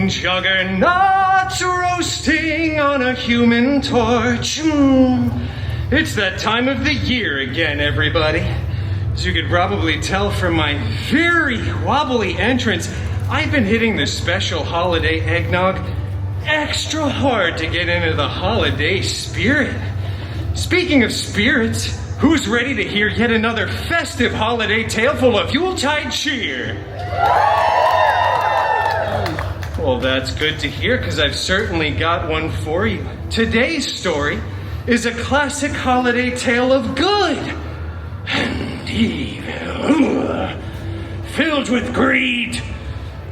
Juggernauts roasting on a human torch. It's that time of the year again, everybody. As you could probably tell from my very wobbly entrance, I've been hitting the special holiday eggnog extra hard to get into the holiday spirit. Speaking of spirits, who's ready to hear yet another festive holiday tale full of Yuletide cheer? Well, that's good to hear, because I've certainly got one for you. Today's story is a classic holiday tale of good and evil, filled with greed,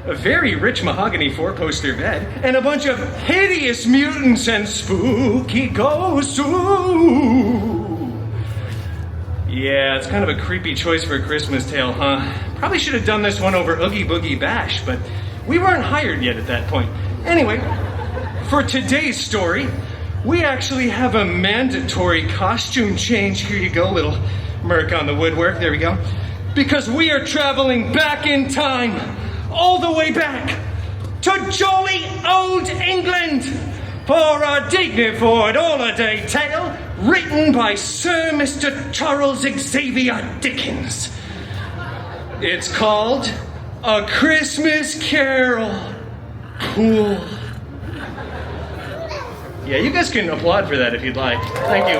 a very rich mahogany four-poster bed, and a bunch of hideous mutants and spooky ghosts. Ooh. Yeah, it's kind of a creepy choice for a Christmas tale, huh? Probably should have done this one over Oogie Boogie Bash, but we weren't hired yet at that point. Anyway, for today's story, we actually have a mandatory costume change. Here you go, little Merc on the woodwork. There we go. Because we are traveling back in time, all the way back to jolly old England for our dignified holiday tale written by Sir Mr. Charles Xavier Dickens. It's called A Christmas Carol. Cool. Yeah, you guys can applaud for that if you'd like. Thank you.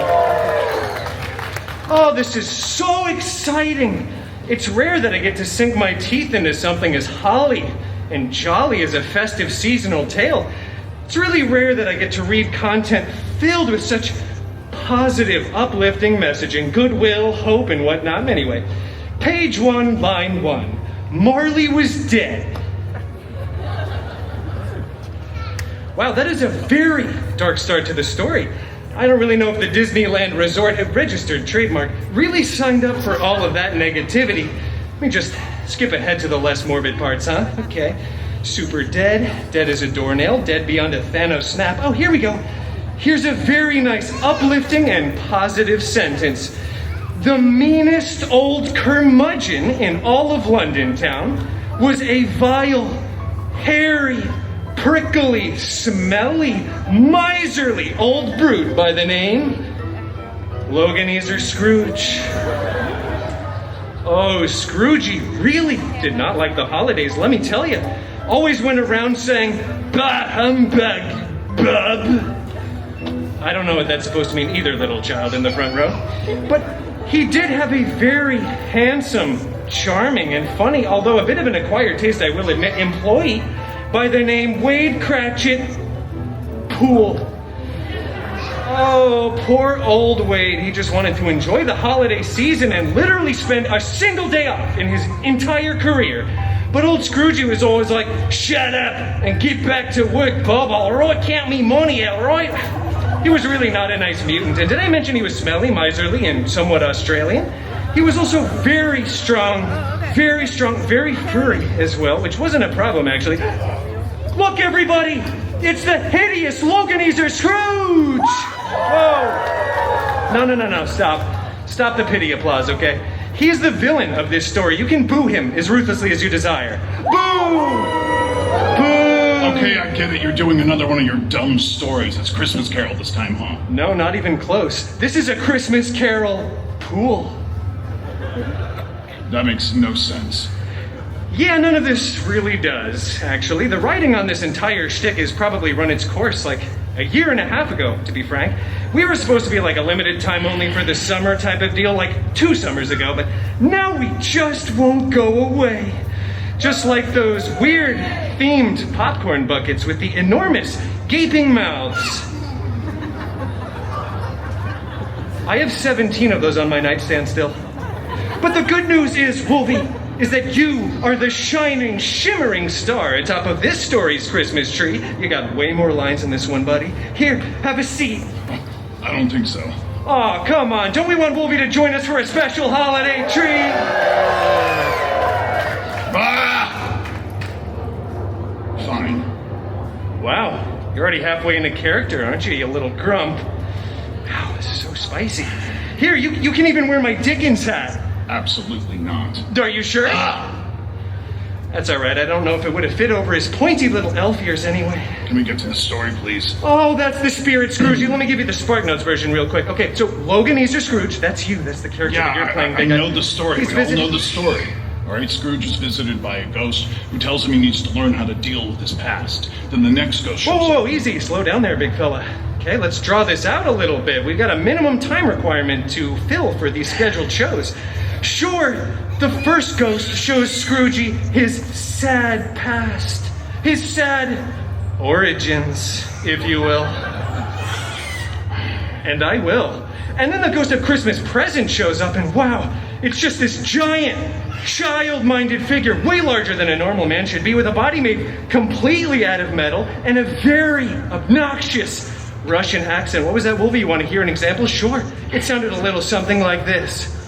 Oh, this is so exciting. It's rare that I get to sink my teeth into something as holly and jolly as a festive seasonal tale. It's really rare that I get to read content filled with such positive, uplifting messaging, goodwill, hope, and whatnot. Anyway, page 1, line 1. Marley was dead. Wow, that is a very dark start to the story. I don't really know if the Disneyland Resort registered trademark really signed up for all of that negativity. Let me just skip ahead to the less morbid parts, huh? Okay. Super dead, dead as a doornail, dead beyond a Thanos snap. Oh, here we go. Here's a very nice, uplifting and positive sentence. The meanest old curmudgeon in all of London town was a vile, hairy, prickly, smelly, miserly old brute by the name Loganezer Scrooge. Oh, Scroogey really did not like the holidays, let me tell you. Always went around saying, bah humbug, bub. I don't know what that's supposed to mean either, little child in the front row. But he did have a very handsome, charming, and funny, although a bit of an acquired taste, I will admit, employee by the name Wade Cratchit Poole. Oh, poor old Wade. He just wanted to enjoy the holiday season and literally spend a single day off in his entire career. But old Scroogey was always like, shut up and get back to work, Bob, all right? Count me money, all right? He was really not a nice mutant. And did I mention he was smelly, miserly, and somewhat Australian? He was also very strong, very furry as well, which wasn't a problem, actually. Look, everybody! It's the hideous Loganezer Scrooge! Whoa! No, stop. Stop the pity applause, okay? He is the villain of this story. You can boo him as ruthlessly as you desire. Boo! Boo! Okay, I get it. You're doing another one of your dumb stories. It's Christmas Carol this time, huh? No, not even close. This is A Christmas Carol Pool. That makes no sense. Yeah, none of this really does, actually. The writing on this entire shtick has probably run its course like a year and a half ago, to be frank. We were supposed to be like a limited time only for the summer type of deal like 2 summers ago, but now we just won't go away. Just like those weird themed popcorn buckets with the enormous gaping mouths. I have 17 of those on my nightstand still. But the good news is, Wolvie, is that you are the shining, shimmering star atop of this story's Christmas tree. You got way more lines in this one, buddy. Here, have a seat. I don't think so. Aw, come on. Don't we want Wolvie to join us for a special holiday treat? Ah! Fine. Wow, you're already halfway into character, aren't you little grump? Wow, this is so spicy. Here, you can even wear my Dickens hat. Absolutely not. Are you sure? Ah! That's all right. I don't know if it would have fit over his pointy little elf ears anyway. Can we get to the story, please? Oh, that's the spirit, Scroogey. Let me give you the Spark Notes version real quick. Okay, so Logan Easter Scrooge, that's you. That's the character that you're playing. I know the story. He's We all know the story. All right, Scrooge is visited by a ghost who tells him he needs to learn how to deal with his past. Then the next ghost shows Whoa, up. easy. Slow down there, big fella. Okay, let's draw this out a little bit. We've got a minimum time requirement to fill for these scheduled shows. Sure, the first ghost shows Scroogey his sad past, his sad origins, if you will. And I will. And then the ghost of Christmas Present shows up, and wow, it's just this giant, child-minded figure, way larger than a normal man should be, with a body made completely out of metal and a very obnoxious Russian accent. What was that, Wolvie? You want to hear an example? Sure. It sounded a little something like this.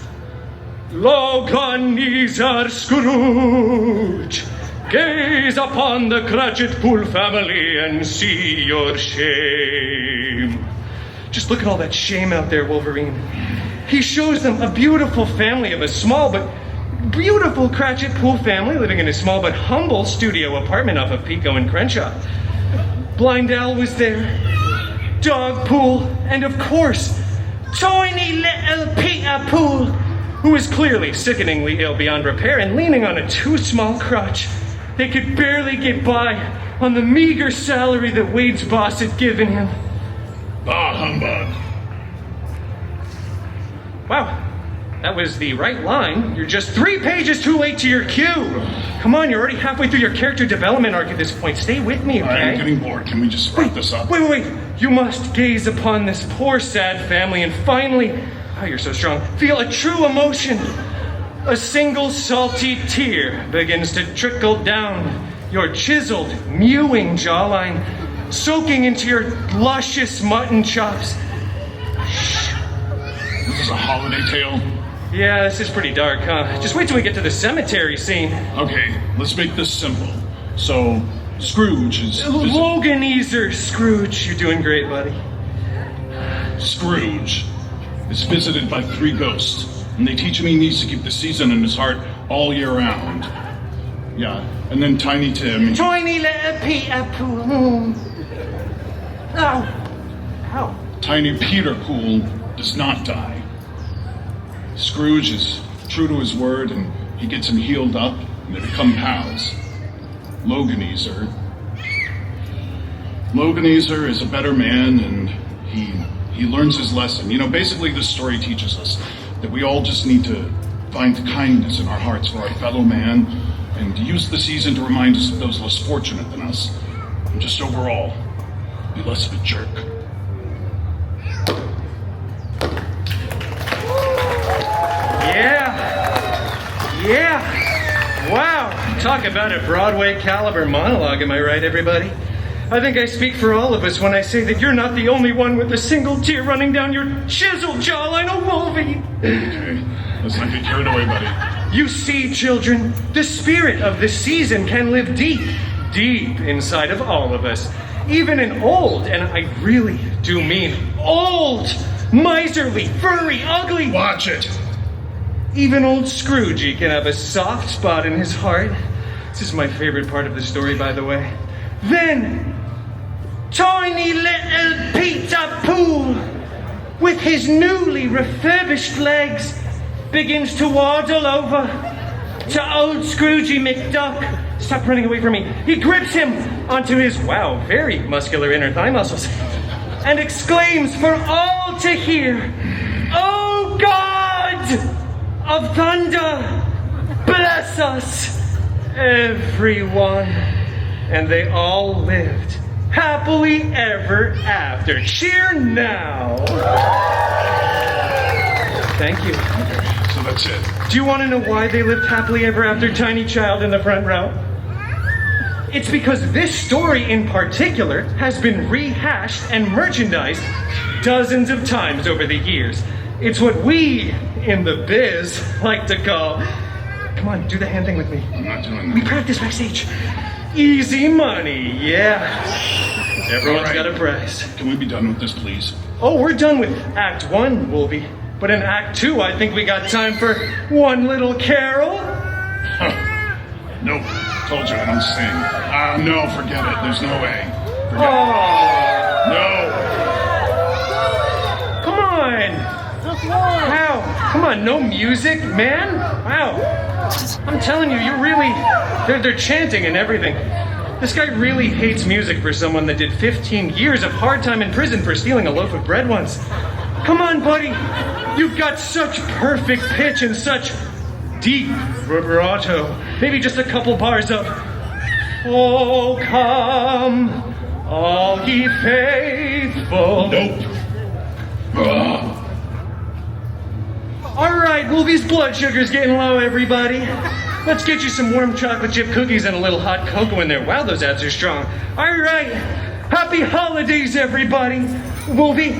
Logan Easter Scrooge, gaze upon the Cratchit-Pool family and see your shame. Just look at all that shame out there, Wolverine. He shows them a beautiful family of a small but beautiful Cratchit-Pool family living in a small but humble studio apartment off of Pico and Crenshaw. Blind Al was there, Dog Pool, and of course, tiny little Peter Pool, who is clearly sickeningly ill beyond repair and leaning on a too small crutch. They could barely get by on the meager salary that Wade's boss had given him. Bah humbug. Wow, that was the right line. You're just 3 pages too late to your cue. Come on, you're already halfway through your character development arc at this point. Stay with me, okay? I'm getting bored. Can we just wrap this up? Wait. You must gaze upon this poor, sad family and finally, oh, you're so strong, feel a true emotion. A single salty tear begins to trickle down your chiseled, mewing jawline, soaking into your luscious mutton chops. This is a holiday tale? Yeah, this is pretty dark, huh? Just wait till we get to the cemetery scene. Okay, let's make this simple. So, Scrooge is... Logan Easter Scrooge. You're doing great, buddy. Scrooge is visited by 3 ghosts, and they teach him he needs to keep the season in his heart all year round. Yeah, and then Tiny Tim... Tiny little Peter Pool. Ow. Tiny Peter Pool does not die. Scrooge is true to his word, and he gets him healed up, and they become pals. Logan Easter is a better man, and he learns his lesson. You know, basically this story teaches us that we all just need to find kindness in our hearts for our fellow man, and use the season to remind us of those less fortunate than us. And just overall, be less of a jerk. Yeah. Wow. Talk about a Broadway caliber monologue, am I right, everybody? I think I speak for all of us when I say that you're not the only one with a single tear running down your chiseled jawline, oh Wolvie. Okay, let's not get carried away, buddy. You see, children, the spirit of the season can live deep inside of all of us. Even an old, and I really do mean old, miserly, furry, ugly... Watch it! Even old Scroogey can have a soft spot in his heart. This is my favorite part of the story, by the way. Then, tiny little Peter Pool, with his newly refurbished legs, begins to waddle over to old Scroogey McDuck. Stop running away from me. He grips him onto his, wow, very muscular inner thigh muscles and exclaims for all to hear, "Oh God of thunder, bless us, everyone." And they all lived happily ever after. Cheer now. Thank you. So that's it. Do you want to know why they lived happily ever after, tiny child in the front row? It's because this story in particular has been rehashed and merchandised dozens of times over the years. It's what we in the biz like to call, come on, do the hand thing with me. I'm not doing We that. practice backstage. Easy money, yeah. Everyone's got a prize. Can we be done with this, please? Oh, we're done with Act 1, Wolvie. But in Act 2, I think we got time for one little carol. Nope. Told you I don't sing. No, forget it. There's no way. Forget it. Oh, No. come on. Wow, come on, no music, man? Wow. I'm telling you, they're chanting and everything. This guy really hates music for someone that did 15 years of hard time in prison for stealing a loaf of bread once. Come on, buddy. You've got such perfect pitch and such deep vibrato. Maybe just a couple bars of, oh, come, all ye faithful. Nope. Ugh. All right, Wolvie's blood sugar's getting low, everybody. Let's get you some warm chocolate chip cookies and a little hot cocoa in there. Wow, those ads are strong. All right, happy holidays, everybody. Wolvie,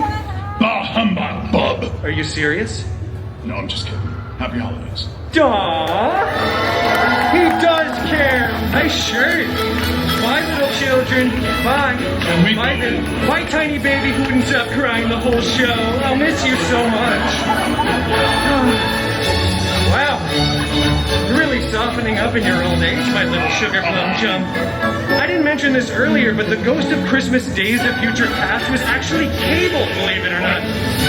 Bah humbug, bub. are you serious? No, I'm just kidding. Happy holidays. Duh! He does care. Nice shirt. Bye, little children. Bye. And we Bye, go. bye, tiny baby who wouldn't stop crying the whole show. I'll miss you so much. Wow. You're really softening up in your old age, my little sugar plum chum. I didn't mention this earlier, but the ghost of Christmas Days of Future Past was actually Cable, believe it or not.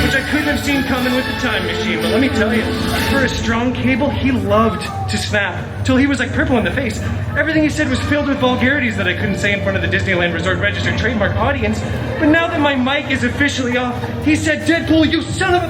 Which I couldn't have seen coming with the time machine, but let me tell you, for a strong Cable, he loved to snap, till he was like purple in the face. Everything he said was filled with vulgarities that I couldn't say in front of the Disneyland Resort registered trademark audience. But now that my mic is officially off, he said, Deadpool, you son of a